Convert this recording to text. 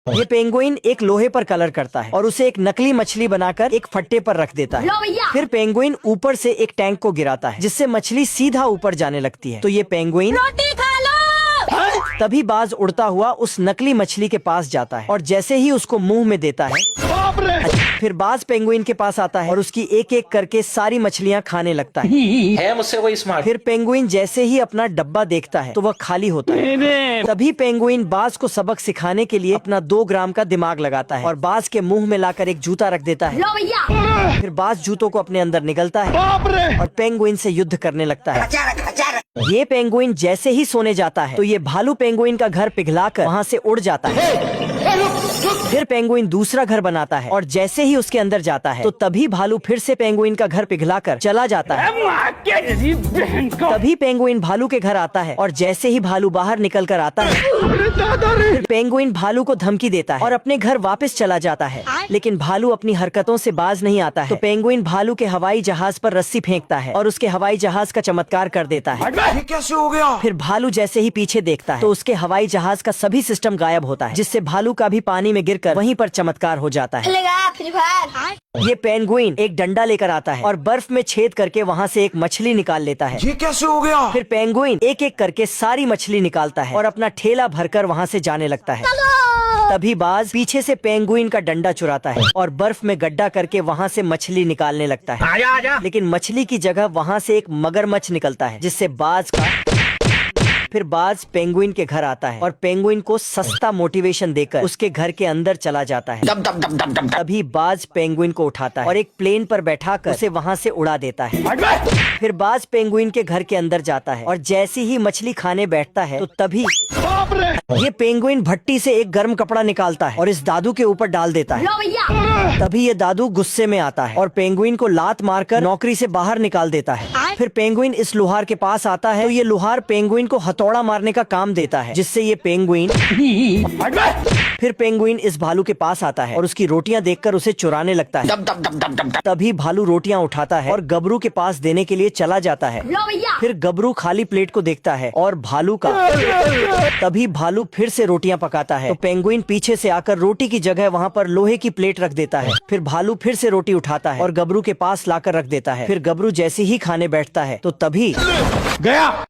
ये पेंगुइन एक लोहे पर कलर करता है और उसे एक नकली मछली बनाकर एक फट्टे पर रख देता है। फिर पेंगुइन ऊपर से एक टैंक को गिराता है जिससे मछली सीधा ऊपर जाने लगती है। तो ये पेंगुइन रोटी खा लो। तभी बाज उड़ता हुआ उस नकली मछली के पास जाता है और जैसे ही उसको मुंह में देता है फिर बाज पेंगुइन के पास आता है और उसकी एक एक करके सारी मछलियां खाने लगता है मुझसे कोई स्मार्ट। फिर पेंगुइन जैसे ही अपना डब्बा देखता है तो वह खाली होता है। तभी पेंगुइन बाज को सबक सिखाने के लिए अपना 2 ग्राम का दिमाग लगाता है और बाज के मुंह में लाकर एक जूता रख देता है। लो भैया। फिर बाज जूतों को अपने अंदर निगलता है और पेंगुइन से युद्ध करने लगता है। ये पेंगुइन जैसे ही सोने जाता है तो ये भालू पेंगुइन का घर पिघलाकर वहाँ से उड़ जाता है। फिर पेंगुइन दूसरा घर बनाता है और जैसे ही उसके अंदर जाता है तो तभी भालू फिर से पेंगुइन का घर पिघलाकर चला जाता है। तभी पेंगुइन भालू के घर आता है और जैसे ही भालू बाहर निकल कर आता है फिर पेंगुइन भालू को धमकी देता है और अपने घर वापस चला जाता है। लेकिन भालू अपनी हरकतों से बाज नहीं आता है तो पेंगुइन भालू के हवाई जहाज पर रस्सी फेंकता है और उसके हवाई जहाज का चमत्कार कर देता है। ये कैसे हो गया? फिर भालू जैसे ही पीछे देखता है तो उसके हवाई जहाज का सभी सिस्टम गायब होता है जिससे भालू का भी पानी में गिरकर वहीं पर चमत्कार हो जाता है। Free fire. ये पेंगुइन एक डंडा लेकर आता है और बर्फ में छेद करके वहाँ से एक मछली निकाल लेता है। ये कैसे हो गया? फिर पेंगुइन एक एक करके सारी मछली निकालता है और अपना ठेला भरकर वहाँ से जाने लगता है। तभी बाज पीछे से पेंगुइन का डंडा चुराता है और बर्फ में गड्ढा करके वहाँ से मछली निकालने लगता है। आजा। लेकिन मछली की जगह वहाँ से एक मगरमच्छ निकलता है जिससे बाज का फिर बाज पेंगुइन के घर आता है और पेंगुइन को सस्ता मोटिवेशन देकर उसके घर के अंदर चला जाता है। तभी बाज पेंगुइन को उठाता है और एक प्लेन पर बैठाकर उसे वहाँ से उड़ा देता है। फिर बाज पेंगुइन के घर के अंदर जाता है और जैसे ही मछली खाने बैठता है तो तभी ये पेंगुइन भट्टी से एक गर्म कपड़ा निकालता है और इस दादू के ऊपर डाल देता है। लो भैया। तभी ये दादू गुस्से में आता है और पेंगुइन को लात मारकर नौकरी से बाहर निकाल देता है। फिर पेंगुइन इस लोहार के पास आता है तो ये लोहार पेंगुइन को हथौड़ा मारने का काम देता है जिससे ये पेंगुइन फिर पेंगुइन इस भालू के पास आता है और उसकी रोटियां देखकर उसे चुराने लगता है। तभी भालू रोटियां उठाता है और गबरू के पास देने के लिए चला जाता है। लो भैया। फिर गबरू खाली प्लेट को देखता है और भालू का तभी भालू फिर से रोटियां पकाता है तो पेंगुइन पीछे से आकर रोटी की जगह वहाँ पर लोहे की प्लेट रख देता है। फिर भालू फिर से रोटी उठाता है और गबरू के पास लाकर रख देता है। फिर गबरू जैसे ही खाने बैठता है तो तभी गया।